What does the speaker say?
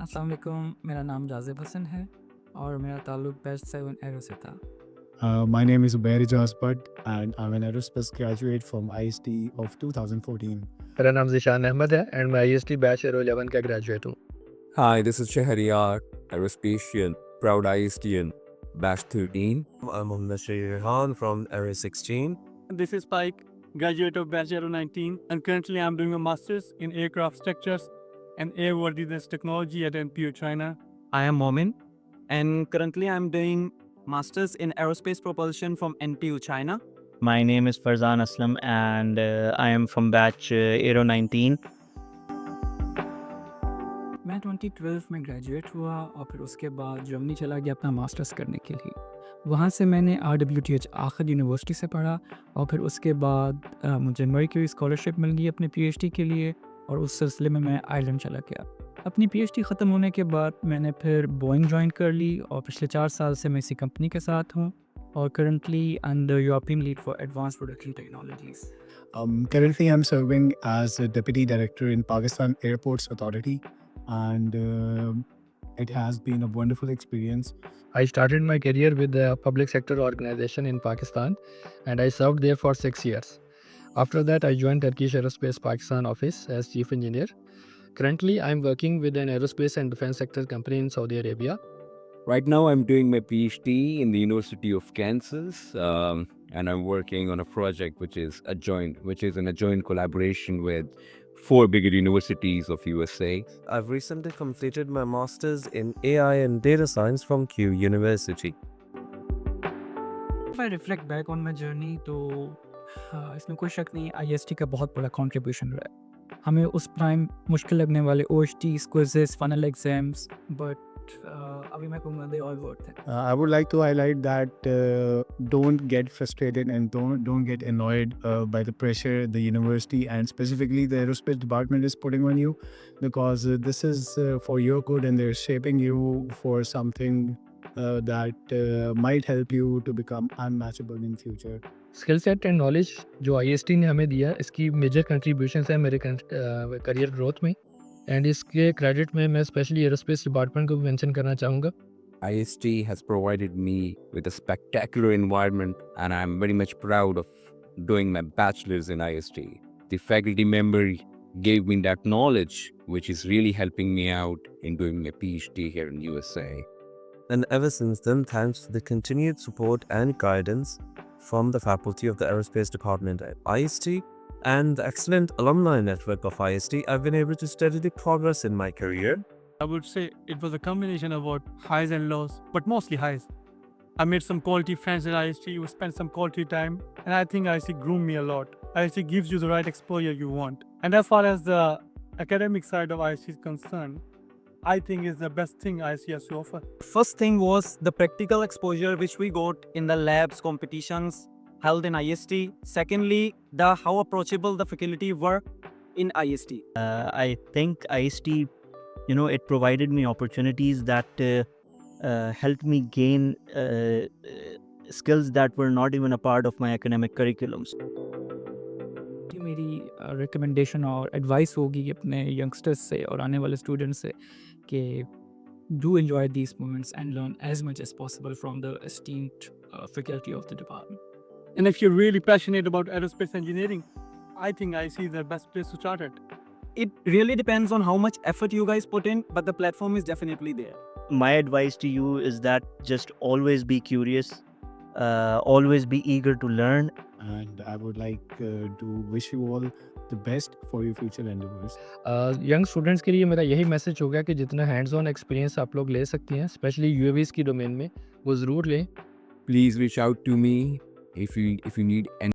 अस्सलाम वालेकुम, मेरा नाम जाज़िब हसन है और मेरा ताल्लुक बैच 7 एरो से था। My name is Ubair Ijaz Butt, and I'm an aerospace graduate from IST of 2014. मेरा नाम ज़ीशान अहमद है एंड मैं IST बैच एरो 11 का ग्रेजुएट हूँ। Hi, this is Shahriyar, aerospatian, proud ISTian, batch 13. I'm Mohammed Shahir Khan from Area 16. This is Spike, graduate of Batch 19, and currently I'm doing a master's in aircraft structures and airworthiness technology at NPU China. I am Momin, and currently I'm doing masters in aerospace propulsion from NPU China. My name is Farzan Aslam and I am from batch Aero 19. मैं 2012 में graduate हुआ और फिर उसके बाद Germany चला गया अपना मास्टर्स करने के लिए। वहाँ से मैंने RWTH आखिर यूनिवर्सिटी से पढ़ा और फिर उसके बाद मुझे मर्क्यूरी स्कॉलरशिप मिल गई अपने PhD के लिए और उस सिलसिले में मैं आयरलैंड चला गया। अपनी PhD ख़त्म होने के बाद मैंने फिर बोइंग ज्वाइन कर ली और पिछले 4 साल से मैं इसी कंपनी के साथ हूँ और currently under European lead for advance production technologies. Currently, I'm serving as a deputy director in Pakistan Airports Authority, and it has been a wonderful experience. I started my career with a public sector organization in Pakistan and I served there for 6 years. After that, I joined Turkish Aerospace Pakistan office as chief engineer. Currently, I'm working with an aerospace and defense sector company in Saudi Arabia. Right now, I'm doing my PhD in the University of Kansas, and I'm working on a project which is in a joint collaboration with 4 bigger universities of USA. I've recently completed my master's in AI and data science from Q University. If I reflect back on my journey तो इसमें कोई शक नहीं IST का बहुत बड़ा contribution रहा है। हमें उस टाइम मुश्किल लगने वाले OHTs, quizzes, final exams but अभी मैं कहूँगा they all worth it. I would like to highlight that don't get frustrated and don't get annoyed by the pressure the university and specifically the aerospace department is putting on you, because this is for your good and they're shaping you for something that might help you to become unmatchable in future. Skill set and knowledge जो IST ने हमें दिया इसकी major contribution है मेरे career growth में and इसके credit में मैं स्पेशली एरोस्पेस डिपार्टमेंट को भी मेंशन करना चाहूँगा। IST has provided me with a spectacular environment, and I'm very much proud of doing my bachelor's in IST. The faculty member gave me that knowledge, which is really helping me out in doing my PhD here in USA. And ever since then, thanks to the continued support and guidance from the faculty of the aerospace department at IST and the excellent alumni network of IST, I've been able to steadily progress in my career. I would say it was a combination of what highs and lows, but mostly highs. I made some quality friends at IST, we spent some quality time, and I think IST groomed me a lot. IST gives you the right exposure you want. And as far as the academic side of IST is concerned, I think is the best thing IST has to offer. First thing was the practical exposure which we got in the labs, competitions held in IST. Secondly, the how approachable the faculty were in IST. I think IST, it provided me opportunities that helped me gain skills that were not even a part of my academic curriculums. ये मेरी recommendation और advice होगी अपने youngsters से और आने वाले students से कि do enjoy these moments and learn as much as possible from the esteemed faculty of the department. And if you're really passionate about aerospace engineering, I think IST is the best place to start at. It really depends on how much effort you guys put in, but the platform is definitely there. My advice to you is that just always be curious, always be eager to learn. And I would like to wish you all the best for your future endeavors. Young students के लिए मेरा यही message होगा कि जितना hands on experience आप लोग ले सकते हैं स्पेशली UAVs की डोमेन में वो ज़रूर लें। Please reach out to me if you need any